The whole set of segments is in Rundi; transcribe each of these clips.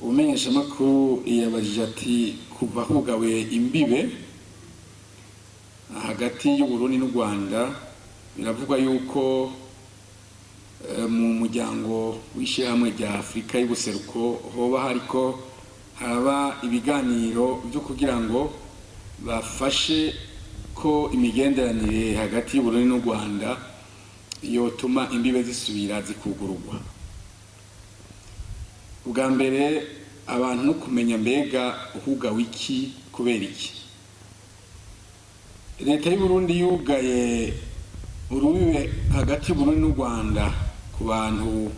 Umumenyeshamakuru yabajije ati kuva hugawe imbibe hagati y'u Burundi n'u Rwanda biravugwa yuko mu muryango w'ishyirahamwe rya Afurika y'ubuseruko hoba hariko haba ibiganiro byo kugira ngo bafashe ko imigenderanire hagati y'u Burundi n'u Rwanda yotuma imbibe zisubira zikugururwa. Ubwa mbere abantu no kumenya mbega uhugawe iki kubera iki. Leta y'u Burundi yugaye urubibe hagati y'u Burundi n'u Rwanda ku bantu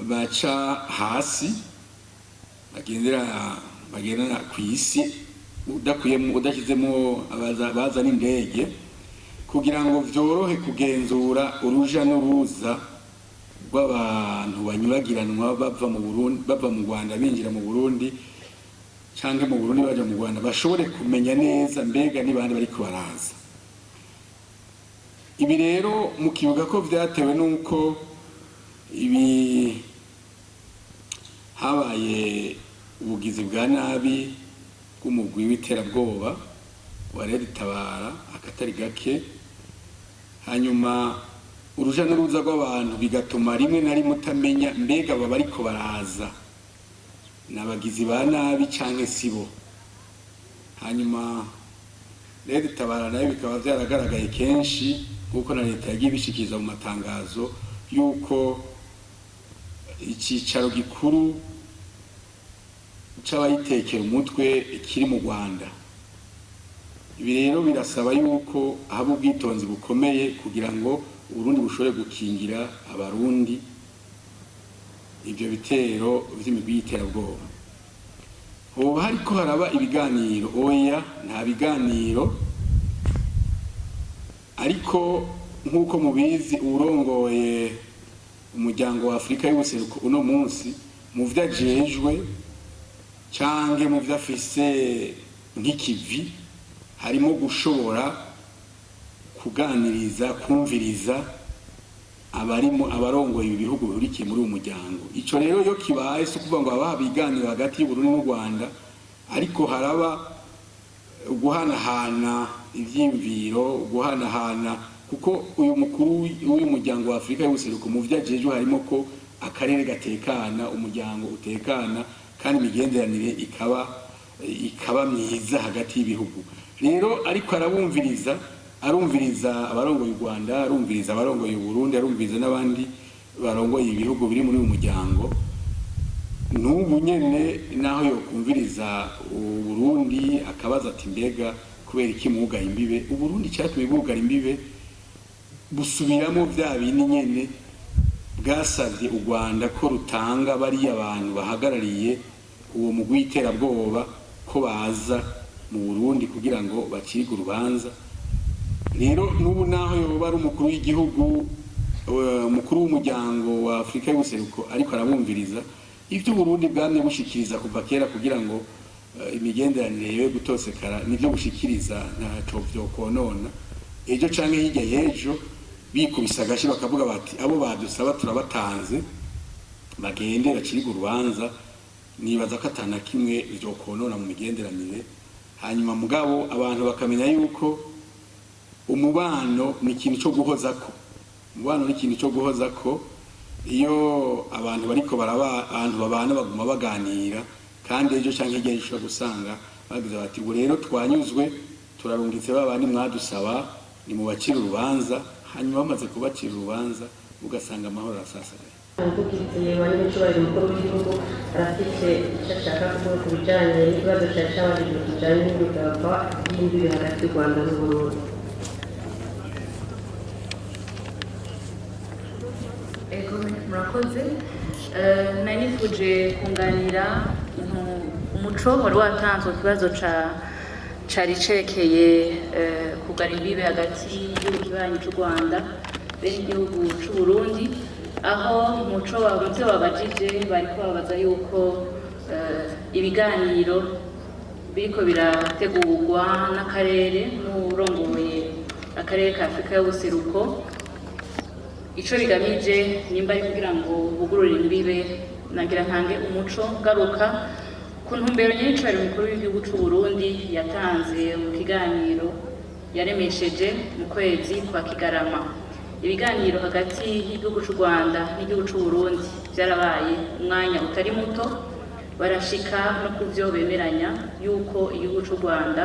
baca hasi bagendera ku isi udashyizemo abaza n'indege kugira ngo vyorohe kugenzura uruja n'uruza rw'abantu banyuragiranwa bava mu Burundi bava mu Rwanda binjira mu Burundi canke mu Burundi baja mu Rwanda bashobore kumenya neza mbega ni bandi bariko baraza. Ibi rero mukibuga ko vyatewe nuko ibi habaye ubugizi bwa nabi bw'umugwi w'iterabwoba wa Red Tabara akatari gake, hanyuma uruja n'uruza rw'abantu bigatuma rimwe na rimwe utamenya mbega baba bariko baraza n'abagizi ba nabi canke sibo. Hanyuma Red Tabara nayo bikaba vyaragaragaye kenshi kuko na leta yagiye ibishikiriza mu matangazo yuko icicaro gikuru c'abayitekera umutwe kiri mu Rwanda. Ibi rero birasaba yuko haba ubwitonzi bukomeye kugira ngo Uburundi bushobore gukingira abarundi ibyo bitero vy'imigwi y'iterabwoba. Hoba hariko haraba ibiganiro? Oya, nta biganiro, ariko nk'uko mubizi urongoye umuryango wa Afurika y'ubuseruko uno munsi mu vyajejwe canke mu vyafise nk'ikivi harimo gushobora kuganiriza kumviriza abarongoye ibihugu bihurikiye muri uwo muryango. Ico rero yo kibaye so kuvuga ngo aba biganiro hagati y'u Burundi n'u Rwanda, ariko haraba guhanahana ivyimviro, guhanahana kuko uyu mukuru w'uyu muryango wa Afurika y'ubuseruko mu vyajejwe harimo ko akarere gatekana, umuryango utekana kandi imigenderanire ikaba myiza hagati y'ibihugu. Rero ariko arumviriza abarongoye u Rwanda, arumviriza abarongoye u Burundi, arumviriza n'abandi barongoye ibihugu biri muri uyu muryango. N'ubu nyene naho yo kumviriza u Burundi akabaza ati mbega kubera iki mugaye imbibe? U Burundi cyatumye bugara imbibe busubiramo vya bindi nyene bwasavye u Rwanda ko rutanga bari abantu bahagarariye uwo mugwi w'iterabwoba ko baza mu Burundi kugira ngo bacirige urubanza. Rero n'ubu naho yoba ari umukuru w'igihugu, umukuru w'umuryango wa Afurika y'ubuseruko ariko arabumviriza ivyo Burundi bwamye bushikiriza kuva kera kugira ngo imigenderanire yo gutosekara nivyo bushikiriza ntaco vyokonona. Ejo canke hirya y'ejo bikubisa agashi bakavuga bati abo badusaba turabatanze bagende bacirige urubanza, nibaza ko atana kimwe vyokonona mu migenderanire. Hanyuma mugabo abantu bakamenya yuko umubano ni ikintu cyo guhozako. Umubano ni ikintu cyo guhozako. Iyo abantu bariko abantu babana baguma baganira kandi ejo canke hirya y'ejo gusanga bagize bati ubu rero twanyuzwe turarungitse babandi mwadusaba ni mu bacira urubanza, hanyuma bamaze kubacira urubanza ugasanga amahoro arasasagaye. Umuvugizi wa nyir'icyubahiro umukuru w'igihugu arafise icyo ashaka kuvuga ku bijanye n'ikibazo cyabajijwe kijanye n'imigaba y'imbibe hagati y'u Rwanda n'u Burundi. Ego murakoze. Nari nifuje kunganira umuco wari watanzwe ku kibazo cari cerekeye kugara imbibe hagati y'igihugu kibanyi c'u Rwanda n'igihugu c'u Burundi, aho umuco wabutse wabajije bariko babaza yuko ibiganiro biriko birategurwa n'akarere n'urongoye akarere ka Afurika y'ubuseruko ico bigamije nimba ari kugira ngo bugurure imbibe nagira ntange umuco ngaruka ku ntumbero nyir'icubahiro umukuru w'igihugu c'u Burundi yatanze mu kiganiro yaremesheje mu kwezi kwa Kigarama. Ibiganiro hagati y'igihugu c'u Rwanda n'igihugu c'u Burundi byarabaye umwanya utari muto, barashika no kuvyo bemeranya yuko igihugu c'u Rwanda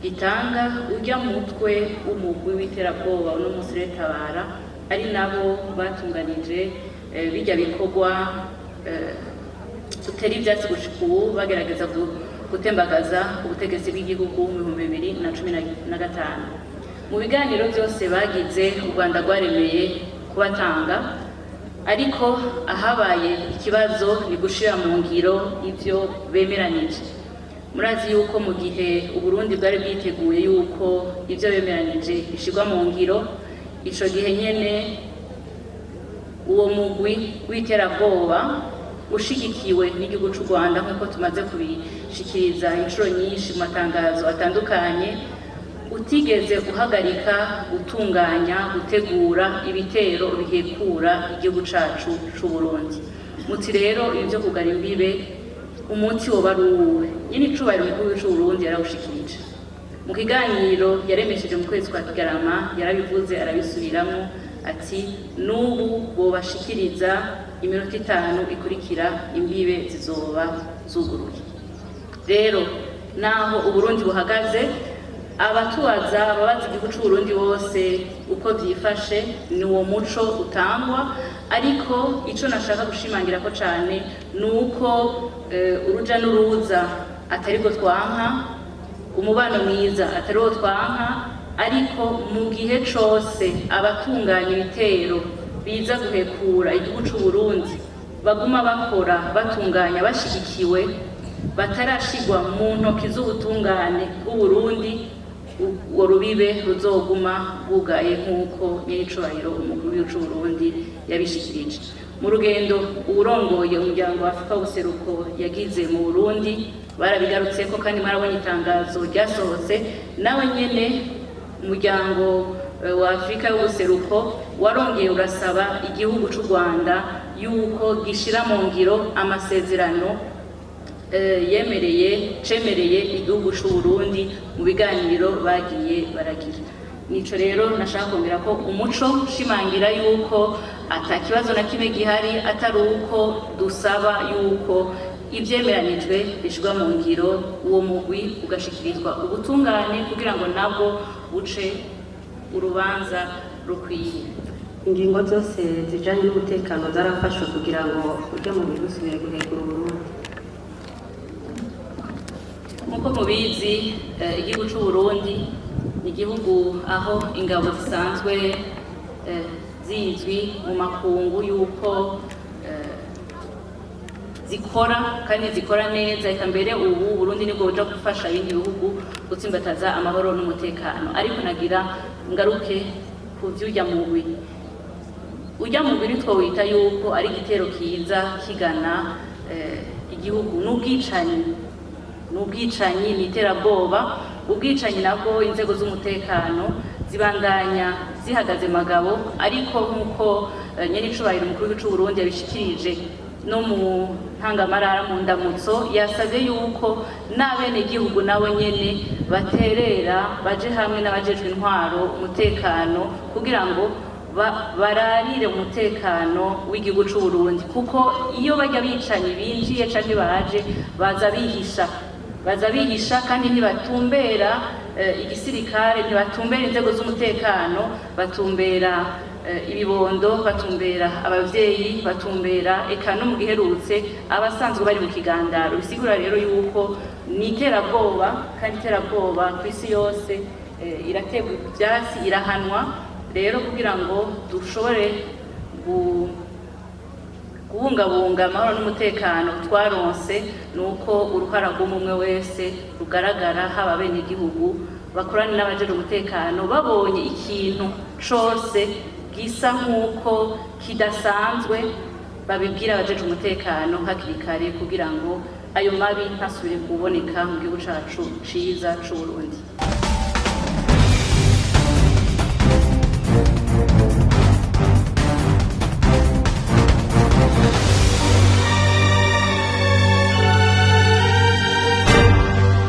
gitanga urya mutwe w'umugwi w'iterabwoba no musiretabara ari nabo batunganije bijya bikorwa tutera ivyatsi gushika ubu bagerageza gutembagaza ubutegetsi bw'igihugu mu 2015. Mu biganiro byose bagize u Rwanda rwaremeye kubatanga, ariko ahabaye ikibazo ni gushira mu ngiro ivyo bemeranije. Murazi yuko mu gihe Uburundi bwari bwiteguye yuko ivyo bemeranije bishirwa mu ngiro, ico gihe nyene uwo mugwi w'iterabwoba ushigikiwe n'igihugu c'u Rwanda nk'uko tumaze kubishikiriza inshuro nyinshi mu matangazo atandukanye, utigeze uhagarika gutunganya gutegura ibitero bihekura igihugu cacu c'u Burundi. Muti rero ivyo kugara imbibe umuti woba ari uwuhe? Nyir'icubahiro umukuru w'u Burundi yarawushikirije mu kiganiro yaremesheje mu kwezi kwa Kigarama, yarabivuze arabisubiramwo ati n'ubu bobashikiriza iminota 5 ikurikira imbibe zizoba zuguruye. Rero naho Uburundi buhagaze, abatubaza babaza igihugu c'u Burundi bose uko vyifashe ni uwo muco utangwa, ariko ico nashaka gushimangira ko cane nuko uruja n'uruza atariko twanka, umubano mwiza atariwo twanka, ariko mu gihe cose abatunganya ibitero biza guhekura igihugu c'u Burundi baguma bakora batunganya bashigikiwe, batarashigwa mu ntoki z'ubutungane bw'u Burundi, urwo rubibe ruzoguma bwugaye nk'uko nyir'icubahiro umukuru w'igihugu c'u Burundi yabishikirije. Mu rugendo uwurongoye umuryango wa Afrika w'ubuseruko yagize mu Burundi barabigarutseko, kandi marabonye itangazo ryasohotse. Nawe nyene umuryango wa Afrika y'ubuseruko warongeye urasaba igihugu c'u Rwanda yuko gishira mu ngiro amasezerano cemereye igihugu c'u Burundi mu biganiro bagiye baragira. Nico rero nashaka kongera ko umuco shimangira yuko atakibazo na kimwe gihari, atari uko dusaba yuko ivyemeranijwe bishirwa mu ngiro, uwo mugwi ugashikirizwa ubutungane kugira ngo nabwo buce urubanza rukwiye. Ingingo zose zijanye n'umutekano zarafashwe kugira ngo urya mugwi usubire guhekura Uburundi. Nk'uko mubizi, igihugu c'u Burundi ni igihugu aho ingabo zisanzwe zizwi mu makungu yuko zikora kandi zikora neza, eka mbere ubu Burundi nibwo buja gufasha ibindi bihugu gutsimbataza amahoro n'umutekano. Ariko nagira ngaruke ku vy'urya mugwi. Urya mugwi nitwowita yuko ari igitero kiza kigana igihugu n'ubwicanyi n'iterabwoba. Ubwicanyi nabwo inzego z'umutekano zibandanya zihagaze magabo, ariko nk'uko nyir'icubahiro umukuru w'igihugu c'u Burundi yabishikirije no mu ntangamarara mu ndamutso, yasavye yuko n'abenegihugu nabo nyene baterera baje hamwe n'abajejwe intwaro umutekano kugira ngo bararire umutekano w'igihugu c'u Burundi, kuko iyo bajya bicanyi binjiye canke baje baza bihisha kandi ntibatumbera igisirikare, ntibatumbera inzego z'umutekano, batumbera ibibondo, batumbera abavyeyi, batumbera eka no mu giherutse abasanzwe bari mu kigandaro. Bisigura rero yuko ni iterabwoba, kandi iterabwoba kw'isi yose irategwa ivyatsi, irahanwa. Rero kugira ngo dushobore kubungabunga amahoro n'umutekano twaronse, nuko uruhara rw'umwe wese rugaragara, haba abenegihugu bakorana n'abajejwe umutekano, babonye ikintu cose gisa nk'uko kidasanzwe babibwira abajejwe umutekano hakiri kare kugira ngo ayo mabi ntasubire kuboneka mu gihugu cacu ciza c'u Burundi.